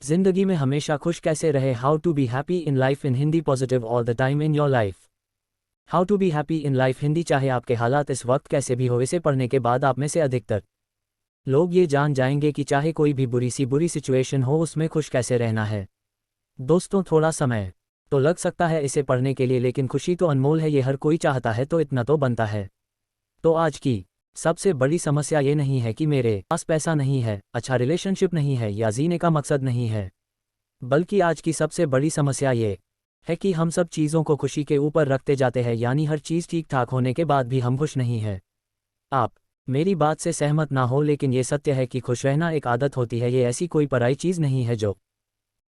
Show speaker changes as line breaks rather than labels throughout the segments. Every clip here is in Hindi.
जिंदगी में हमेशा खुश कैसे रहे, how to be happy in life in Hindi, positive all the time in your life. How to be happy in life Hindi. चाहे आपके हालात इस वक्त कैसे भी हो, इसे पढ़ने के बाद आप में से अधिकतर लोग ये जान जाएंगे कि चाहे कोई भी बुरी सिचुएशन हो, उसमें खुश कैसे रहना है। दोस्तों, थोड़ा समय तो लग सकता है इसे पढ़ने के लिए, लेकिन खुशी तो अनमोल है, ये हर कोई चाहता है, तो इतना तो बनता है। तो आज की सबसे बड़ी समस्या ये नहीं है कि मेरे पास पैसा नहीं है, अच्छा रिलेशनशिप नहीं है या जीने का मकसद नहीं है, बल्कि आज की सबसे बड़ी समस्या ये है कि हम सब चीज़ों को खुशी के ऊपर रखते जाते हैं, यानी हर चीज़ ठीक ठाक होने के बाद भी हम खुश नहीं हैं। आप मेरी बात से सहमत ना हो, लेकिन ये सत्य है कि खुश रहना एक आदत होती है। ये ऐसी कोई पराई चीज़ नहीं है जो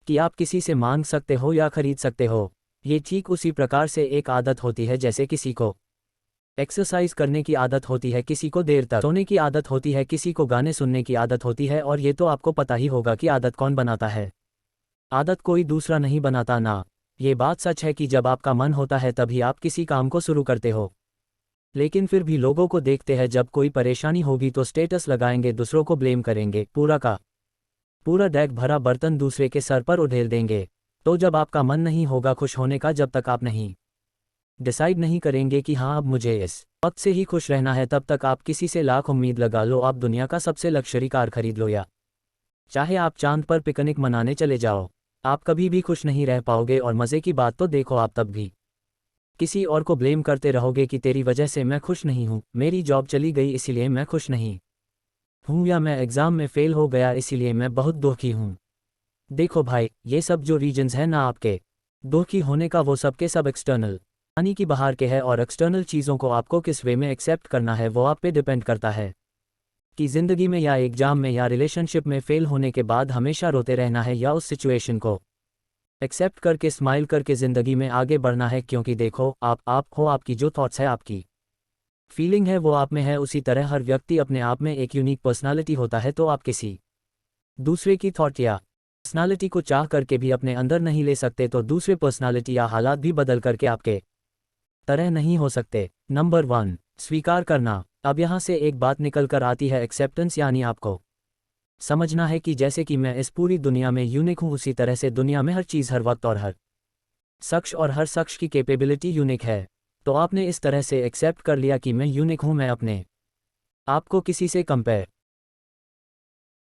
कि आप किसी से मांग सकते हो या खरीद सकते हो। ये ठीक उसी प्रकार से एक आदत होती है जैसे किसी को एक्सरसाइज करने की आदत होती है, किसी को देर तक सोने की आदत होती है, किसी को गाने सुनने की आदत होती है। और ये तो आपको पता ही होगा कि आदत कौन बनाता है। आदत कोई दूसरा नहीं बनाता ना। ये बात सच है कि जब आपका मन होता है तभी आप किसी काम को शुरू करते हो, लेकिन फिर भी लोगों को देखते हैं, जब कोई परेशानी होगी तो स्टेटस लगाएंगे, दूसरों को ब्लेम करेंगे, पूरा का पूरा डेक भरा बर्तन दूसरे के सर पर उधेल देंगे। तो जब आपका मन नहीं होगा खुश होने का, जब तक आप नहीं डिसाइड नहीं करेंगे कि हाँ अब मुझे इस वक्त से ही खुश रहना है, तब तक आप किसी से लाख उम्मीद लगा लो, आप दुनिया का सबसे लग्जरी कार खरीद लो या चाहे आप चांद पर पिकनिक मनाने चले जाओ, आप कभी भी खुश नहीं रह पाओगे। और मज़े की बात तो देखो, आप तब भी किसी और को ब्लेम करते रहोगे कि तेरी वजह से मैं खुश नहीं हूँ, मेरी जॉब चली गई इसीलिए मैं खुश नहीं हूँ, या मैं एग्ज़ाम में फ़ेल हो गया इसीलिए मैं बहुत दुखी हूँ। देखो भाई, ये सब जो रीजन्स हैं ना आपके दुखी होने का, वो सब के सब एक्सटर्नल यानी कि बाहर के है। और एक्सटर्नल चीज़ों को आपको किस वे में एक्सेप्ट करना है वो आप पे डिपेंड करता है कि ज़िंदगी में या एग्जाम में या रिलेशनशिप में फ़ेल होने के बाद हमेशा रोते रहना है, या उस सिचुएशन को एक्सेप्ट करके स्माइल करके ज़िंदगी में आगे बढ़ना है। क्योंकि देखो, आप हो, आपकी जो थॉट्स है, आपकी फीलिंग है, वो आप में है। उसी तरह हर व्यक्ति अपने आप में एक यूनिक पर्सनालिटी होता है, तो आप किसी दूसरे की थॉट या पर्सनालिटी को चाह करके भी अपने अंदर नहीं ले सकते, तो दूसरे पर्सनालिटी या हालात भी बदल करके आपके तरह नहीं हो सकते। नंबर 1, स्वीकार करना। अब यहाँ से एक बात निकल कर आती है, एक्सेप्टेंस, यानी आपको समझना है कि जैसे कि मैं इस पूरी दुनिया में यूनिक हूँ, उसी तरह से दुनिया में हर चीज़, हर वक्त और हर हर शख्स की कैपेबिलिटी यूनिक है। तो आपने इस तरह से एक्सेप्ट कर लिया कि मैं यूनिक हूँ, मैं अपने आपको किसी से कंपेयर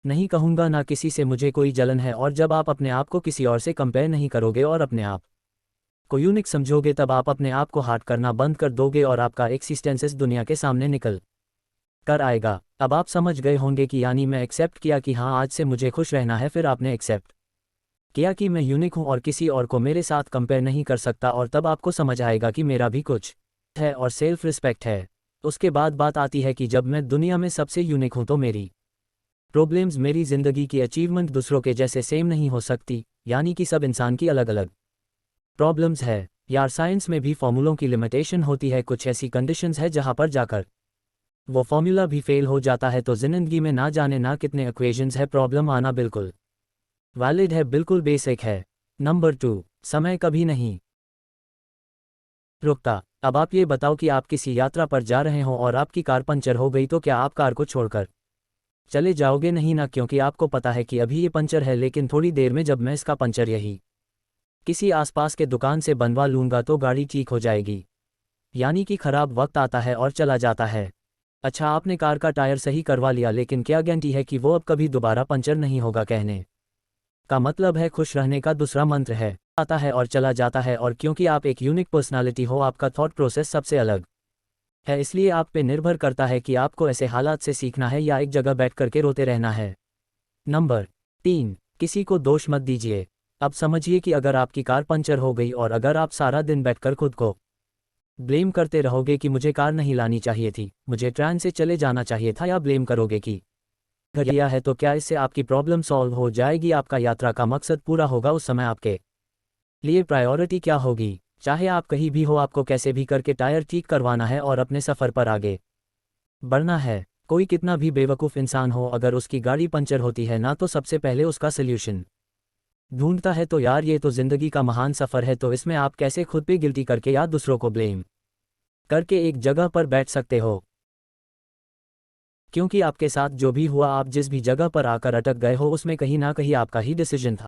नहीं कहूँगा, ना किसी से मुझे कोई जलन है। और जब आप अपने आप को किसी और से कंपेयर नहीं करोगे और अपने आप को यूनिक समझोगे, तब आप अपने आप को हार्ट करना बंद कर दोगे और आपका एक्सिस्टेंस दुनिया के सामने निकल कर आएगा। अब आप समझ गए होंगे कि यानी मैं एक्सेप्ट किया कि हाँ आज से मुझे खुश रहना है, फिर आपने एक्सेप्ट किया कि मैं यूनिक हूँ और किसी और को मेरे साथ कंपेयर नहीं कर सकता, और तब आपको समझ आएगा कि मेरा भी कुछ है और सेल्फ रिस्पेक्ट है। उसके बाद बात आती है कि जब मैं दुनिया में सबसे यूनिक हूँ तो मेरी प्रॉब्लम्स, मेरी ज़िंदगी की अचीवमेंट दूसरों के जैसे सेम नहीं हो सकती, यानी कि सब इंसान की अलग अलग प्रॉब्लम्स है। यार, साइंस में भी फॉर्मूलों की लिमिटेशन होती है, कुछ ऐसी कंडीशंस है जहाँ पर जाकर वो फॉर्मूला भी फेल हो जाता है। तो ज़िंदगी में ना जाने ना कितने इक्वेशंस है, प्रॉब्लम आना बिल्कुल वैलिड है, बिल्कुल बेसिक है। नंबर 2, समय कभी नहीं रुकता। अब आप ये बताओ कि आप किसी यात्रा पर जा रहे हो और आपकी कार पंचर हो गई, तो क्या आप कार को छोड़कर चले जाओगे? नहीं ना, क्योंकि आपको पता है कि अभी ये पंचर है, लेकिन थोड़ी देर में जब मैं इसका पंचर यही किसी आसपास के दुकान से बनवा लूँगा तो गाड़ी ठीक हो जाएगी। यानी कि खराब वक्त आता है और चला जाता है। अच्छा, आपने कार का टायर सही करवा लिया, लेकिन क्या गारंटी है कि वो अब कभी दोबारा पंचर नहीं होगा? कहने का मतलब है, खुश रहने का दूसरा मंत्र है, आता है और चला जाता है। और क्योंकि आप एक यूनिक पर्सनालिटी हो, आपका थॉट प्रोसेस सबसे अलग है, इसलिए आप पे निर्भर करता है कि आपको ऐसे हालात से सीखना है या एक जगह बैठ करके रोते रहना है। नंबर 3, किसी को दोष मत दीजिए। अब समझिए कि अगर आपकी कार पंचर हो गई और अगर आप सारा दिन बैठकर खुद को ब्लेम करते रहोगे कि मुझे कार नहीं लानी चाहिए थी, मुझे ट्रेन से चले जाना चाहिए था, या ब्लेम करोगे कि घर गया है, तो क्या इससे आपकी प्रॉब्लम सॉल्व हो जाएगी? आपका यात्रा का मकसद पूरा होगा? उस समय आपके लिए प्रायोरिटी क्या होगी? चाहे आप कहीं भी हो, आपको कैसे भी करके टायर ठीक करवाना है और अपने सफ़र पर आगे बढ़ना है। कोई कितना भी बेवकूफ़ इंसान हो, अगर उसकी गाड़ी पंचर होती है ना, तो सबसे पहले उसका सल्यूशन ढूंढता है। तो यार, ये तो ज़िंदगी का महान सफ़र है, तो इसमें आप कैसे खुद पे गिल्टी करके या दूसरों को ब्लेम करके एक जगह पर बैठ सकते हो? क्योंकि आपके साथ जो भी हुआ, आप जिस भी जगह पर आकर अटक गए हो, उसमें कहीं ना कहीं आपका ही डिसीजन था।